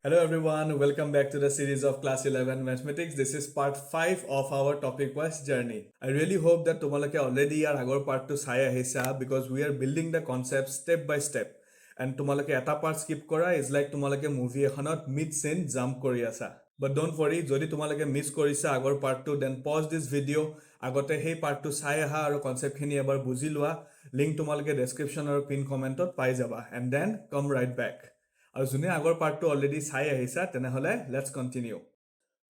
Hello everyone, welcome back to the series of Class 11 Mathematics. This is part 5 of our topic wise journey. I really hope that tumalake already are agor part to sai ahisa because we are building the concept step by step. And tumalake eta part skip kora is like tumalake movie ekhonot mid scene jump kori asa. But don't worry, jodi tumalake miss korisa agor part 2, then pause this video. Agote hey part 2 sai aha aru concept khini ebar buji lua. Link tumalake description or pin comment ot pai jaba and then come right back. আৰু যোনে আগৰ পাৰ্টটো already চাই আহিছা তেনেহ'লে let's continue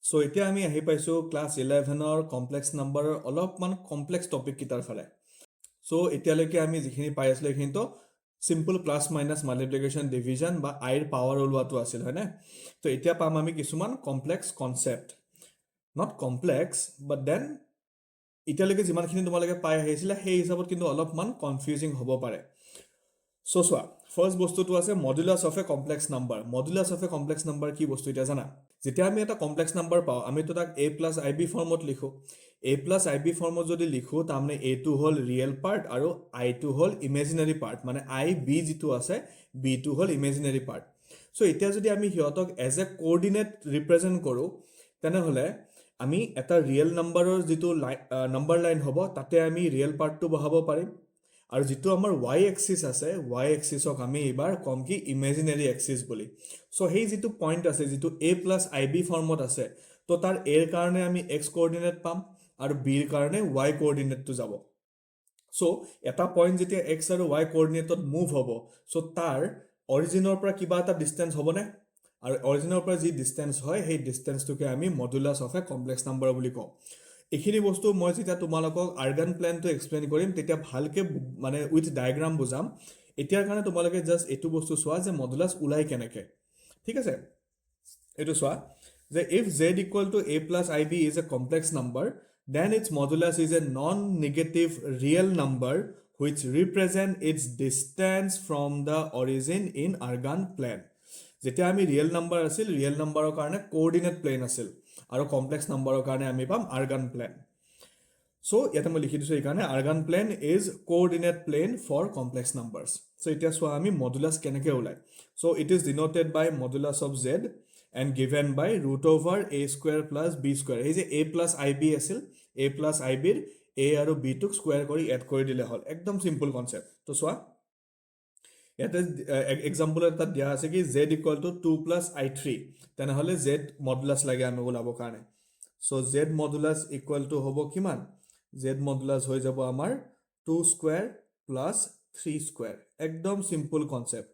চ' এতিয়া আমি আহি পাইছোঁ ক্লাছ 11ৰ কমপ্লেক্স নাম্বাৰৰ অলপমান কমপ্লেক্স টপিক কেইটাৰ ফালে চ' এতিয়ালৈকে আমি যিখিনি পাই আছিলোঁ সেইখিনিতো simple plus minus multiplication division বা আইৰ পাৱাৰ ওলোৱাটো আছিল হয়নে তো এতিয়া পাম আমি কিছুমান complex concept not complex but then এতিয়ালৈকে যিমানখিনি তোমালোকে পাই আহিছিলে সেই হিচাপত কিন্তু অলপমান কনফিউজিং হ'ব পাৰে চ' চোৱা ফাৰ্ষ্ট বস্তুটো আছে modulus of a complex number modulus of a complex number কি বস্তু এতিয়া জানা যেতিয়া আমি এটা কমপ্লেক্স নাম্বাৰ পাওঁ আমিতো তাক a প্লাছ আই বি ফৰ্মত লিখোঁ a প্লাছ আই বি ফৰ্মত যদি লিখোঁ তাৰমানে এটো হ'ল ৰিয়েল পাৰ্ট আৰু আইটো হ'ল ইমেজিনাৰী পাৰ্ট মানে আই বি যিটো আছে বিটো হ'ল ইমেজিনাৰী পাৰ্ট চ' এতিয়া যদি আমি সিহঁতক এজ এ কোঅৰ্ডিনেট ৰিপ্ৰেজেণ্ট কৰোঁ তেনেহ'লে আমি এটা ৰিয়েল নাম্বাৰৰ যিটো নাম্বাৰ লাইন হ'ব তাতে আমি ৰিয়েল পাৰ্টটো বহাব পাৰিম আৰু যিটো আমাৰ y এক্সিছ আছে y এক্সিছক আমি এইবাৰ কম কি ইমেজিনাৰী এক্সিছ বুলি চ' সেই যিটো পইণ্ট আছে যিটো a প্লাছ আই বি ফৰ্মত আছে তো তাৰ এৰ কাৰণে আমি এক্স কোঅৰ্ডিনেট পাম আৰু বিৰ কাৰণে y কোঅৰ্ডিনেটটো যাব চ' এটা পইণ্ট যেতিয়া এক্স আৰু y কোঅৰ্ডিনেটত মুভ হ'ব চ' তাৰ অৰিজিনৰ পৰা কিবা এটা ডিষ্টেঞ্চ হ'বনে আৰু অৰিজিনৰ পৰা যি ডিষ্টেঞ্চ হয় সেই ডিষ্টেঞ্চটোকে আমি modulus of a complex number বুলি কওঁ এইখিনি বস্তু মই যেতিয়া তোমালোকক আৰ্গান প্লেনটো এক্সপ্লেইন কৰিম তেতিয়া ভালকৈ মানে উইথ ডায়েগ্ৰাম বুজাম এতিয়াৰ কাৰণে তোমালোকে জাষ্ট এইটো বস্তু চোৱা যে মডুলাছ ওলাই কেনেকৈ ঠিক আছে এইটো চোৱা যে if Z equal to A plus I B is a complex number then its modulus is a non-negative real number which represent its distance from the origin in argand plane যেতিয়া আমি real number আছিল real নাম্বাৰৰ কাৰণে coordinate plan আছিল আৰু complex নাম্বাৰৰ কাৰণে আমি পাম আৰ্গান প্লেন চ' ইয়াতে মই লিখি দিছোঁ এইকাৰণে argand plane is coordinate plane for complex numbers so' এতিয়া চোৱা আমি মডুলাছ কেনেকৈ ওলায় so' it is denoted by modulus of z and given by root over a square plus b square এই যে এ প্লাছ আই বি আছিল এ plus আই বিৰ এ আৰু বিটোক স্কুৱেৰ কৰি এড কৰি দিলে হ'ল একদম চিম্পল কনচেপ্ট তো চোৱা ইয়াতে এক্সাম্পল এটা দিয়া আছে কি জেড ইকুৱেল টু 2 প্লাছ আই থ্ৰী তেনেহ'লে জেড মডুলাছ লাগে আমি ওলাবৰ কাৰণে চ' জেড মডুলাছ ইকুৱেল টু হ'ব কিমান জেড মডুলাছ হৈ যাব আমাৰ 2 স্কুৱেৰ প্লাছ 3 স্কুৱেৰ একদম চিম্পল কনচেপ্ট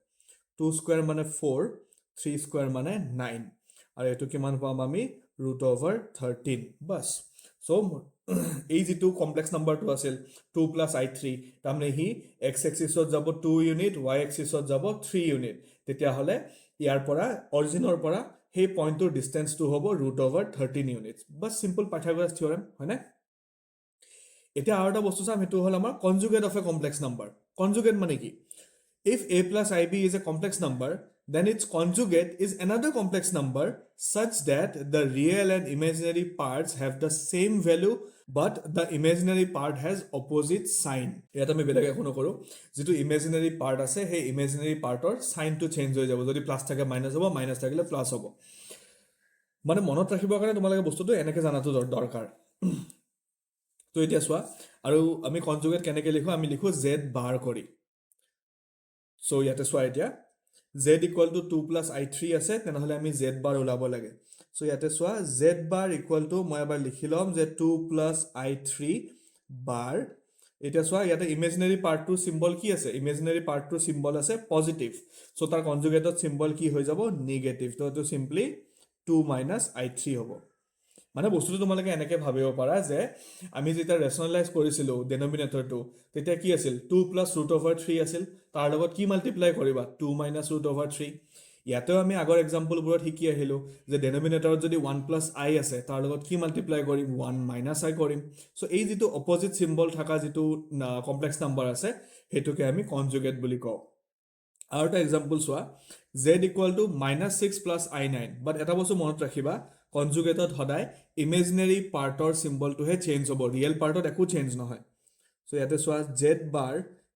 2 স্কুৱেৰ মানে 4 3 স্কুৱেৰ মানে 9 আৰু এইটো কিমান পাম আমি ৰুট অভাৰ 13 বাছ চ' এই যিটো কমপ্লেক্স নাম্বাৰটো আছিল 2 প্লাছ আই থ্ৰী তাৰমানে সি এক্স এক্সিছত যাব 2 ইউনিট ৱাই এক্সিছত যাব 3 ইউনিট তেতিয়াহ'লে ইয়াৰ পৰা অৰিজিনৰ পৰা সেই পইণ্টটোৰ ডিষ্টেঞ্চটো হ'ব ৰুট অভাৰ 13 ইউনিট বাছ চিম্পল পাইথাগোৰাছ থিয়ৰেম হয়নে এতিয়া আৰু এটা বস্তু চাম সেইটো হ'ল আমাৰ conjugate of a complex number conjugate মানে কি if a plus ib is a complex number then its conjugate is another complex number such that the real and imaginary parts have the same value but the imaginary part has opposite sign ইয়াত আমি বেলেগ একো নকৰো যেটো imaginary part আছে সেই imaginary partor sign to change হৈ যাব যদি প্লাস থাকে মাইনাস হ'ব মাইনাস থাকিলে প্লাস হ'ব মানে মনত ৰাখিবৰ কাৰণে তোমালোকে বস্তুটো এনেকৈ জানাটো দৰকাৰ তো এতিয়া চোৱা আৰু আমি কনজুগেট কেনেকৈ লিখো আমি লিখো z বাৰ কৰি চ' ইয়াতে চোৱা এতিয়া z ইকুৱেল টু 2 প্লাছ আই থ্ৰী আছে তেনেহ'লে আমি z বাৰ ওলাব লাগে চ' ইয়াতে চোৱা z বাৰ ইকুৱেল টু মই এবাৰ লিখি ল'ম যে 2 প্লাছ আই থ্ৰী বাৰ এতিয়া চোৱা ইয়াতে ইমেজিনাৰী পাৰ্টটোৰ চিম্বল কি আছে ইমেজিনাৰী পাৰ্টটোৰ চিম্বল আছে পজিটিভ চ' তাৰ কনজুগেটত চিম্বল কি হৈ যাব নিগেটিভ তো এইটো চিম্পলি 2 মাইনাছ আই থ্ৰী হ'ব মানে বস্তুটো তোমালোকে এনেকৈ ভাবিব পাৰা যে আমি যেতিয়া ৰেচনেলাইজ কৰিছিলোঁ ডেনমিনেটৰটো তেতিয়া কি আছিল 2 প্লাছ ৰুট অভাৰ 3 আছিল তাৰ লগত কি মাল্টিপ্লাই কৰিবা 2 মাইনাছ ৰুট অভাৰ 3 ইয়াতেও আমি আগৰ এক্সাম্পলবোৰত শিকি আহিলোঁ যে ডেনমিনেটৰত যদি 1 প্লাছ আই আছে তাৰ লগত কি মাল্টিপ্লাই কৰিম 1 মাইনাছ আই কৰিম চ' এই যিটো অপজিট চিম্বল থকা যিটো কমপ্লেক্স নাম্বাৰ আছে সেইটোকে আমি কনজুগেট বুলি কওঁ আৰু এটা এক্সাম্পল চোৱা z equal to minus 6 plus i 9 but এটা বস্তু মনত ৰাখিবা কনজুগেটত সদায় ইমেজিনাৰী পাৰ্টৰ চিম্বলটোহে চেঞ্জ হ'ব ৰিয়েল পাৰ্টত একো চেঞ্জ নহয় চ' ইয়াতে চোৱা z bar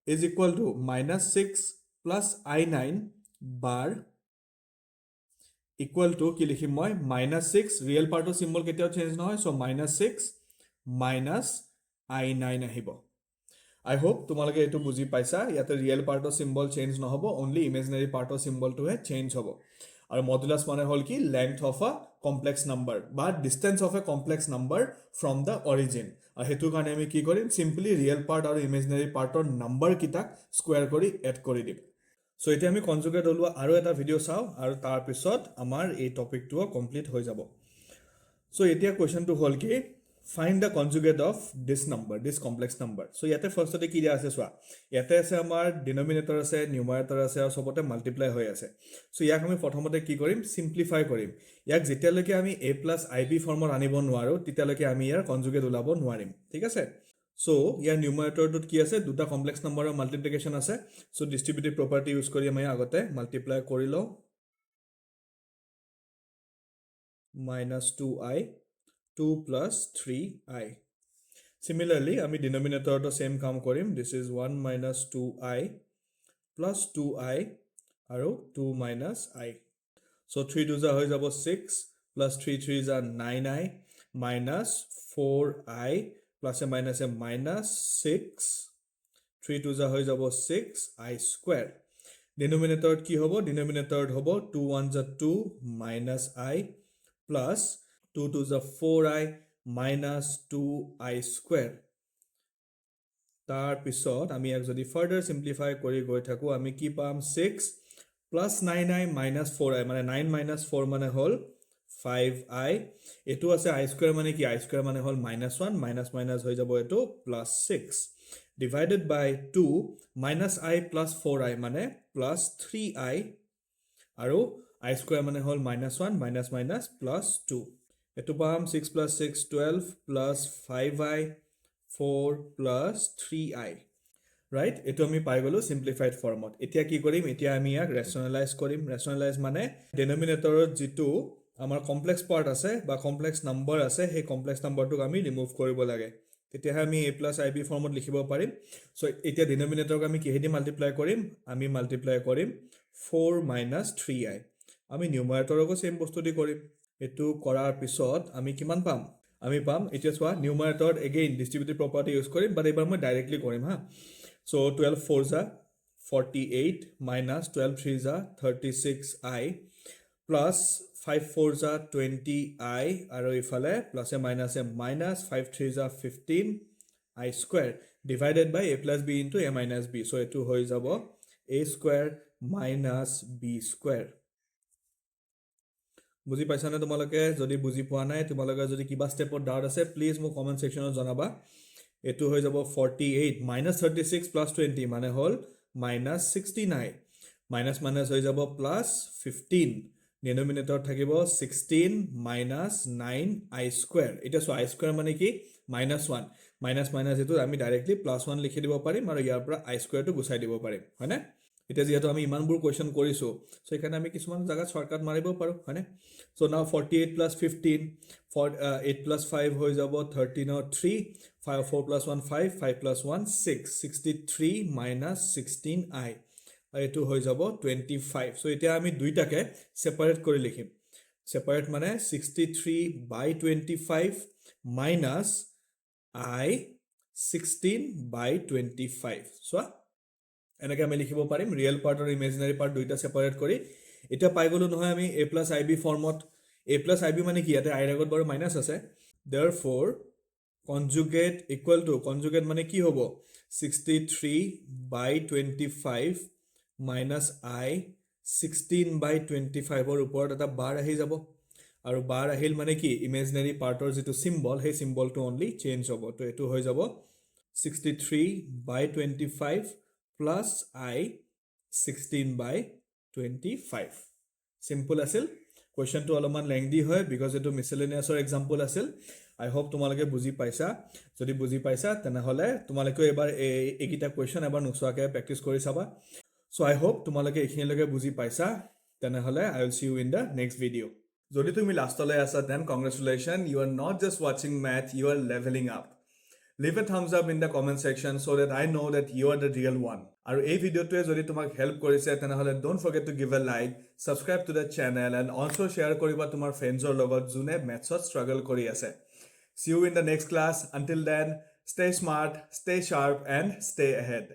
is equal to minus 6 plus i 9 bar equal to কি লিখিম মই -6 ৰিয়েল পাৰ্টৰ চিম্বল কেতিয়াও চেঞ্জ নহয় সো -6 -i9 আহিব আই হোপ তোমালোকে এইটো বুজি পাইছা ইয়াতে ৰিয়েল পাৰ্টৰ চিম্বল চেঞ্জ নহব অনলি ইমেজিনাৰী পাৰ্টৰ চিম্বলটোহে চেঞ্জ হ'ব আৰু মডুলাছ মানে হ'ল কি length of a complex number বা distance of a complex number from the origin আৰু সেইটো কাৰণে আমি কি কৰিম চিম্পলি ৰিয়েল পাৰ্ট আৰু ইমেজিনাৰী পাৰ্টৰ নাম্বাৰ কিটাক স্কোৱাৰ কৰি এড কৰি দিম সো এতিয়া আমি কনজুগেট ওলোৱা আৰু এটা ভিডিঅ' চাওঁ আৰু তাৰপিছত আমাৰ এই টপিকটোও কমপ্লিট হৈ যাব সো এতিয়া কুৱেশ্যনটো হ'ল কি find the conjugate of this number this complex number so ইয়াতে ফাৰ্স্টতে কি দিয়া আছে চোৱা ইয়াতে আছে আমাৰ ডিনোমিনেটৰ আছে নিউমাৰেটৰ আছে আৰু সবতে মাল্টিপ্লাই হৈ আছে সো ইয়াক আমি প্ৰথমতে কি কৰিম সিম্পলিফাই কৰিম ইয়াক যেতিয়ালৈকে আমি a + ib ফৰ্মত আনিব নোৱাৰো তেতিয়ালৈকে আমি ইয়াৰ কনজুগেট ওলাব নোৱাৰিম ঠিক আছে সো ইয়াৰ নিউমাৰেটৰটোত কি আছে দুটা কমপ্লেক্স নাম্বাৰৰ মাল্টিপ্লিকেশন আছে সো ডিস্ট্ৰিবিউটিভ প্ৰপাৰ্টি ইউজ কৰি আমি আগতে মাল্টিপ্লাই কৰি লওঁ -2i 2 plus 3i. Similarly, আমি denominator to same কাম কৰিম. This is 1 minus 2i plus 2i আৰু 2 minus i. So 3 2 হৈ যাব 6 plus 3 3 is 9i minus 4i plus a minus a minus 6 3 2 হৈ যাব 6i square. Denominator কি হ'ব? Denominator হ'ব 2 1 2 minus i plus 2 2 is 4i minus 2i square. তাৰ পিছত আমি এক যদি ফাৰ্দাৰ সিম্পলিফাই কৰি গৈ থাকো আমি কি পাম 6 plus 9i minus 4i মানে 9 minus 4 মানে হল 5i এটো আছে i square মানে কি i square মানে হল -1 minus minus হৈ যাব এটো +6 divided by 2 minus i plus 4i মানে +3i আৰু i square মানে হল -1 minus minus +2 এটো পাম 6 plus 6 12 plus 5i 4 plus 3i right এটো আমি পাই গলো simplified ফৰ্মত এতিয়া কি কৰিম এতিয়া আমি ইয়াক ৰেশনালাইজ কৰিম ৰেশনালাইজ মানে ডিনোমিনেটৰত যেটো আমাৰ কমপ্লেক্স পাৰ্ট আছে বা কমপ্লেক্স নাম্বাৰ আছে সেই কমপ্লেক্স নাম্বাৰটোক আমি ৰিমুভ কৰিব লাগে তেতিয়া আমি a + ib ফৰ্মত লিখিব পাৰিম সো এতিয়া ডিনোমিনেটৰক আমি কিহেদি মাল্টিপ্লাই কৰিম আমি মাল্টিপ্লাই কৰিম 4 - 3i আমি নিউমাৰেটৰকো সেম বস্তু দি কৰিম এটো কৰাৰ পিছত আমি কিমান পাম আমি পাম এতিয়া চোৱা নিউমাৰেটৰ এগেইন ডিস্ট্ৰিবিউটিভ প্ৰপাৰ্টি ইউজ কৰিম বাট এবাৰ মই ডাইৰেক্টলি কৰিম হা so 12 4 is 48 minus 12 3 is 36i plus 5 4 is 20i আৰু ইফালে plus a minus 5 3 is 15i square divided by a plus b into a minus b so এটো হৈ যাব a square minus b square বুজি পাইছা না তোমালোকে যদি বুজি পোৱা নাই তোমালোকে যদি কিবা স্টেপৰ ডাউট আছে প্লিজ মোক কমেন্ট সেকশনত জনাবা এটো হৈ যাব 48 - 36 plus 20 মানে হল -69 minus minus হৈ যাব +15 ডিনোমিনেটৰ থাকিব 16 minus 9i square এটা সো i square মানে কি -1 minus minus এটো আমি ডাইৰেক্টলি +1 লিখি দিব পাৰিম আৰু ইয়াৰ পৰা i square টো গুছাই দিব পাৰিম হয়নে এটা যেহেতু আমি ইমানবোৰ কোৱেশ্চন কৰিছো সো এখানে আমি কিছুমান জায়গা শৰ্টকাট মাৰিব পাৰো হয়নে সো নাও 48 plus 15 8 plus 5 হৈ যাব 13 or 3 5 4 plus 1 5 5 plus 1 6 63 minus 16i আৰু এটো হৈ যাব 25 সো এতিয়া আমি দুইটাকে সেপাৰেট কৰি লিখিম সেপাৰেট মানে 63 by 25 minus i 16 by 25 so এনেকৈ আমি লিখিব পাৰিম ৰিয়েল পাৰ্ট আৰু ইমেজিনাৰী পাৰ্ট দুইটা সেপাৰেট কৰি এটা পাই গলো নহয় আমি a plus ib ফৰ্মত a plus ib মানে কি ইয়াতে i ৰ আগত বাৰু মাইনাস আছে therefore conjugate equal to conjugate মানে কি হ'ব 63 by 25 minus i 16 by 25 ৰ ওপৰত এটা বাৰ আহি যাব আৰু বাৰ আহিল মানে কি ইমেজিনাৰী পাৰ্টৰ যেটো সিম্বল সেই সিম্বলটো অনলি চেঞ্জ হ'ব তো এটো হৈ যাব 63 by 25 plus I 16 by 25 simple আছিল question to অলপমান lengthy হয় because এটো miscellaneous or example আছিল I hope তোমালোকে বুজি পাইছা যদি বুজি পাইছা তেনে হলে তোমালোকে এবাৰ এইকিটা question এবাৰ নুসুৱাকে প্ৰেক্টিস কৰি চাবা so I hope তোমালোকে এখিনিলৈকে বুজি পাইছা তেনে হলে I will see you in the next video যদি তুমি লাষ্টলৈ আছা then congratulations you are not just watching math you are leveling up Leave a thumbs up in the comment section so that I know that you are the real one. আৰু এই ভিডিঅ'টোৱে যদি তোমাক help কৰিছে তেনেহ'লে don't forget to give a like, subscribe to the channel and also share কৰিবা তোমাৰ ফ্ৰেণ্ডছৰ লগত যোনে মেথছত struggle কৰি আছে. See you in the next class. Until then, stay smart, stay sharp and stay ahead.